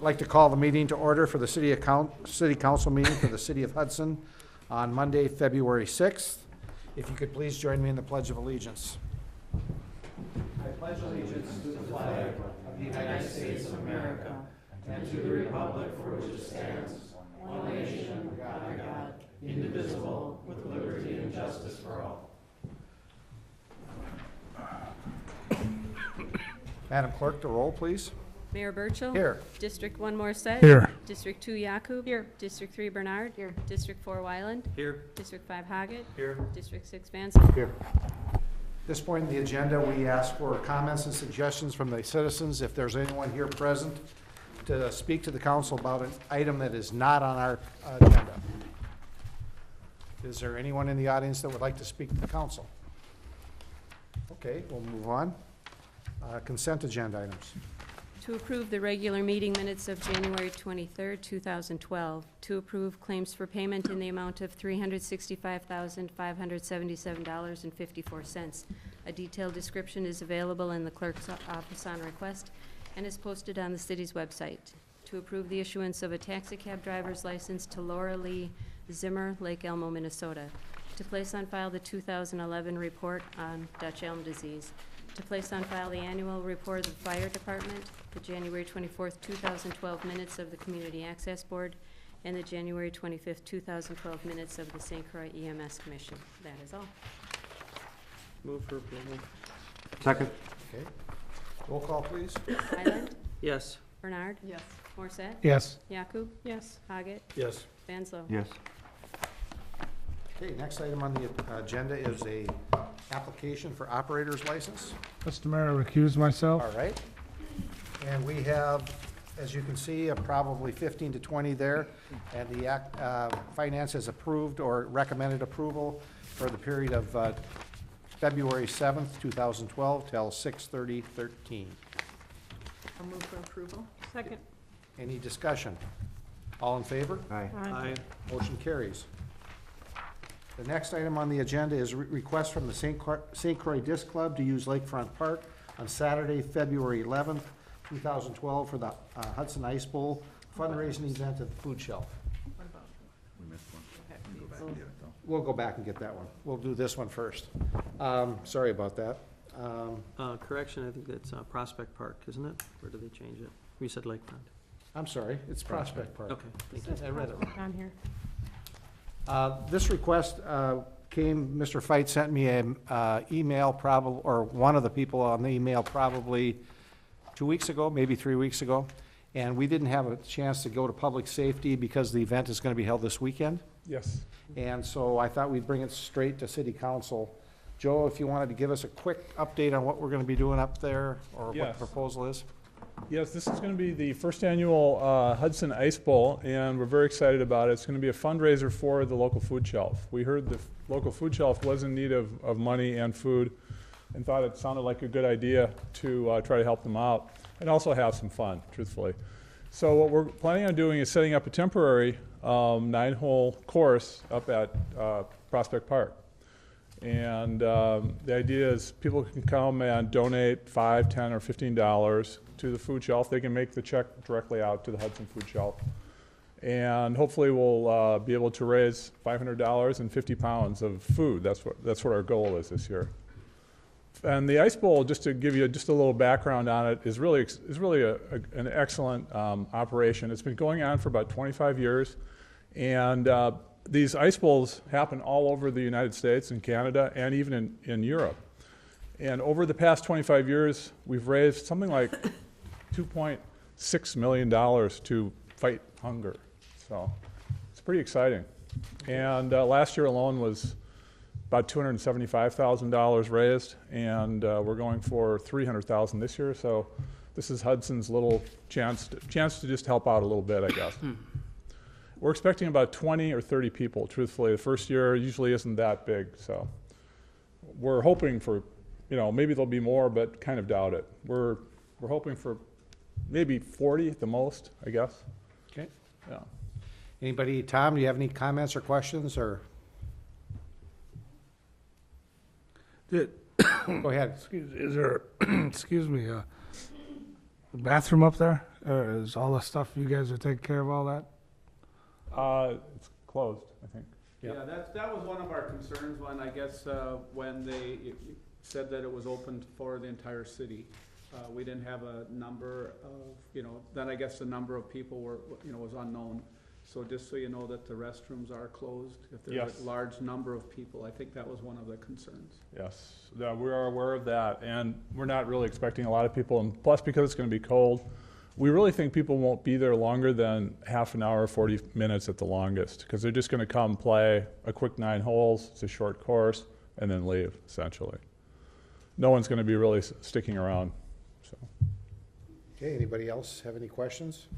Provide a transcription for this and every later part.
I'd like to call the meeting to order for the City Council meeting for the City of Hudson on Monday, February 6th. If you could please join me in the Pledge of Allegiance. I pledge allegiance to the flag of the United States of America and to the republic for which it stands, one nation, under God, indivisible, with liberty and justice for all. Madam Clerk, the roll, please. Mayor Burchill. Here. District 1 Morset. Here. District 2 Yakub. Here. District 3 Bernard. Here. District 4 Wyland. Here. District 5 Hoggett. Here. District 6 Vansel. Here. At this point in the agenda, we ask for comments and suggestions from the citizens. If there's anyone here present to speak to the council about an item that is not on our agenda. Is there anyone in the audience that would like to speak to the council? Okay, we'll move on. Consent agenda items. To approve the regular meeting minutes of January 23rd, 2012. To approve claims for payment in the amount of $365,577.54. A detailed description is available in the clerk's office on request and is posted on the city's website. To approve the issuance of a taxi cab driver's license to Laura Lee Zimmer, Lake Elmo, Minnesota. To place on file the 2011 report on Dutch elm disease. To place on file the annual report of the fire department, the January 24th, 2012 minutes of the Community Access Board, and the January 25th, 2012 minutes of the St. Croix EMS Commission. That is all. Move for approval. Second. Okay. Roll call, please. Highland. Yes. Bernard. Yes. Morset. Yes. Yakub. Yes. Hoggett. Yes. Vanslo. Yes. Okay, next item on the agenda is a application for operator's license. Mr. Mayor, recuse myself. All right. And we have, as you can see, probably 15 to 20 there. And the finance has approved or recommended approval for the period of February 7th, 2012 till 6/30/13. I'll move for approval. Second. Any discussion? All in favor? Aye. Aye. Motion carries. The next item on the agenda is request from the St. Croix Disc Club to use Lakefront Park on Saturday, February 11th, 2012 for the Hudson Ice Bowl fundraising event at the food shelf. What about? We'll go back and get that one. We'll do this one first. Sorry about that. Correction, I think that's Prospect Park, isn't it? Or did they change it? We said Lakefront. I'm sorry, it's Prospect Park. Okay, thank you. I read it wrong. On here. This request came, Mr. Feit sent me an email probably, or one of the people on the email probably 2 weeks ago, maybe 3 weeks ago, and we didn't have a chance to go to public safety because the event is going to be held this weekend. Yes. And so I thought we'd bring it straight to city council. Joe, if you wanted to give us a quick update on what we're going to be doing up there, or what Yes. the proposal is. Yes, this is going to be the first annual Hudson Ice Bowl, and we're very excited about it. It's going to be a fundraiser for the local food shelf. We heard the local food shelf was in need of money and food, and thought it sounded like a good idea to try to help them out, and also have some fun, truthfully. So what we're planning on doing is setting up a temporary 9-hole course up at Prospect Park. And the idea is people can come and donate $5, $10, or $15 to the food shelf. They can make the check directly out to the Hudson Food Shelf. And hopefully we'll be able to raise $500 and 50 pounds of food. That's what our goal is this year. And the Ice Bowl, just to give you just a little background on it, is really an excellent operation. It's been going on for about 25 years. And these ice bowls happen all over the United States and Canada and even in Europe. And over the past 25 years, we've raised something like $2.6 million to fight hunger. So it's pretty exciting. And last year alone was about $275,000 raised, and we're going for $300,000 this year. So this is Hudson's little chance to just help out a little bit, I guess. We're expecting about 20 or 30 people, truthfully. The first year usually isn't that big, so we're hoping for, maybe there'll be more, but kind of doubt it. We're hoping for maybe 40 at the most, I guess. Okay. Yeah. Anybody, Tom, do you have any comments or questions, or? Go ahead. Is there, excuse me, a bathroom up there? Is all the stuff, you guys are taking care of all that? It's closed, I think. Yep. Yeah, that was one of our concerns when, I guess, when they said that it was open for the entire city. We didn't have a number of, then I guess the number of people were, was unknown. So just so you know that the restrooms are closed, if there's Yes. a large number of people, I think that was one of the concerns. Yes, yeah, we are aware of that, and we're not really expecting a lot of people, and plus because it's gonna be cold, we really think people won't be there longer than half an hour, 40 minutes at the longest, because they're just gonna come play a quick 9 holes, it's a short course, and then leave, essentially. No one's gonna be really sticking around, so. Okay, anybody else have any questions?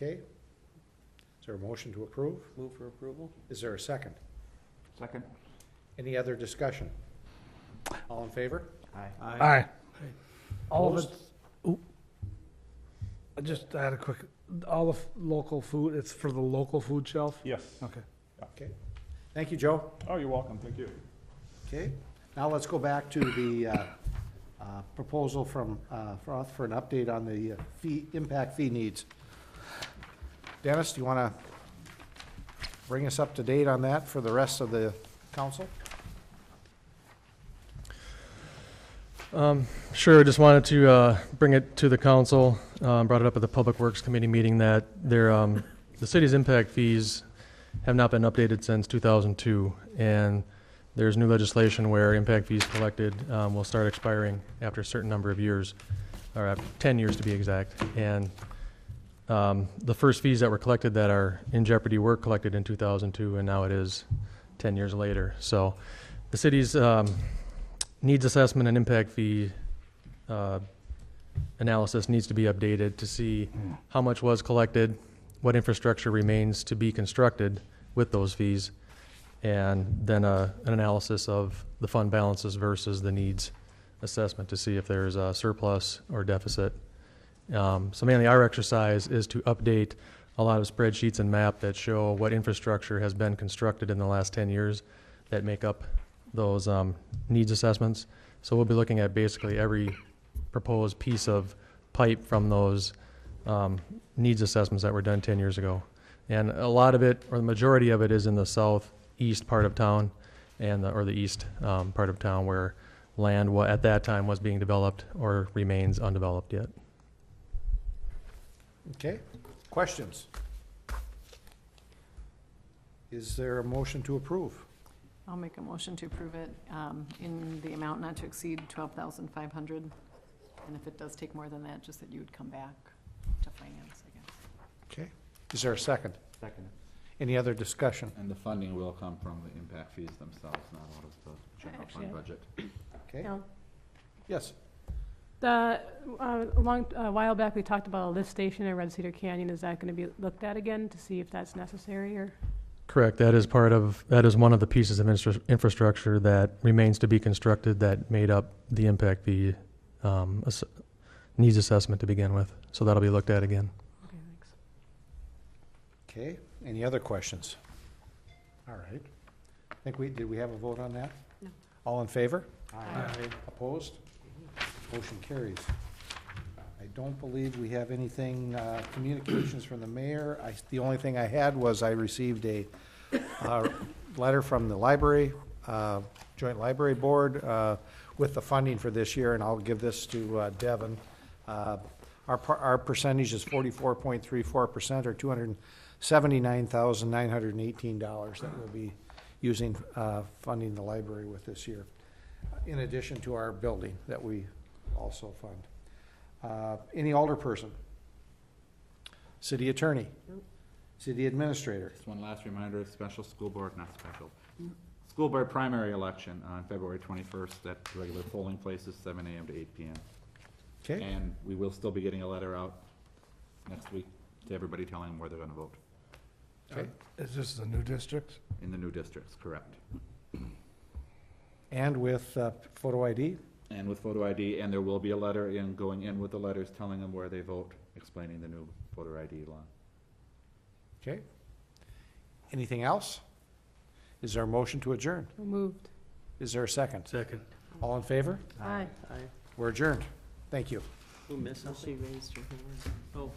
Okay. Is there a motion to approve? Move for approval? Is there a second? Second. Any other discussion? All in favor? Aye. All of Opposed? it, oop. I just had a quick, all the local food, it's for the local food shelf? Yes. Okay. Okay. Thank you, Joe. Oh, you're welcome, thank you. Okay, now let's go back to the proposal for an update on the impact fee needs. Dennis, do you want to bring us up to date on that for the rest of the council? Sure, just wanted to bring it to the council, brought it up at the Public Works Committee meeting that the city's impact fees have not been updated since 2002, and there's new legislation where impact fees collected will start expiring after a certain number of years, or after 10 years to be exact. And the first fees that were collected that are in jeopardy were collected in 2002, and now it is 10 years later. So the city's needs assessment and impact fee analysis needs to be updated to see how much was collected, what infrastructure remains to be constructed with those fees, and then an analysis of the fund balances versus the needs assessment to see if there's a surplus or deficit. So mainly our exercise is to update a lot of spreadsheets and map that show what infrastructure has been constructed in the last 10 years that make up those needs assessments. So we'll be looking at basically every proposed piece of pipe from those needs assessments that were done 10 years ago. And a lot of it, or the majority of it, is in the southeast part of town and or the east part of town where land at that time was being developed or remains undeveloped yet. Okay, questions? Is there a motion to approve? I'll make a motion to approve it in the amount not to exceed 12,500. And if it does take more than that, just that you would come back to finance, I guess. Okay, is there a second? Second. Any other discussion? And the funding will come from the impact fees themselves, not out of the general Actually, fund budget. Okay, Yeah. yes. A while back, we talked about a lift station in Red Cedar Canyon. Is that going to be looked at again to see if that's necessary, or? Correct. That is one of the pieces of infrastructure that remains to be constructed that made up the impact fee needs assessment to begin with. So that'll be looked at again. Okay, thanks. Okay, any other questions? All right. Did we have a vote on that? No. All in favor? Opposed? Motion carries. I don't believe we have anything, communications from the mayor. The only thing I had was I received a letter from the library, Joint Library Board, with the funding for this year, and I'll give this to Devin. Our percentage is 44.34%, or $279,918 that we'll be using, funding the library with this year, in addition to our building that we also fund. Any alderperson? City attorney? City administrator? Just one last reminder, special school board, not special, school board primary election on February 21st at regular polling places, 7 a.m. to 8 p.m. Okay, And we will still be getting a letter out next week to everybody telling them where they're gonna vote okay. Is this the new district? in the new districts, correct? And with photo ID? And with photo ID, and there will be a letter going in with the letters telling them where they vote, explaining the new voter ID law. Okay. Anything else? Is there a motion to adjourn? So moved. Is there a second? Second. All in favor? Aye. Aye. We're adjourned. Thank you. Who missed something? She raised her hand. Oh.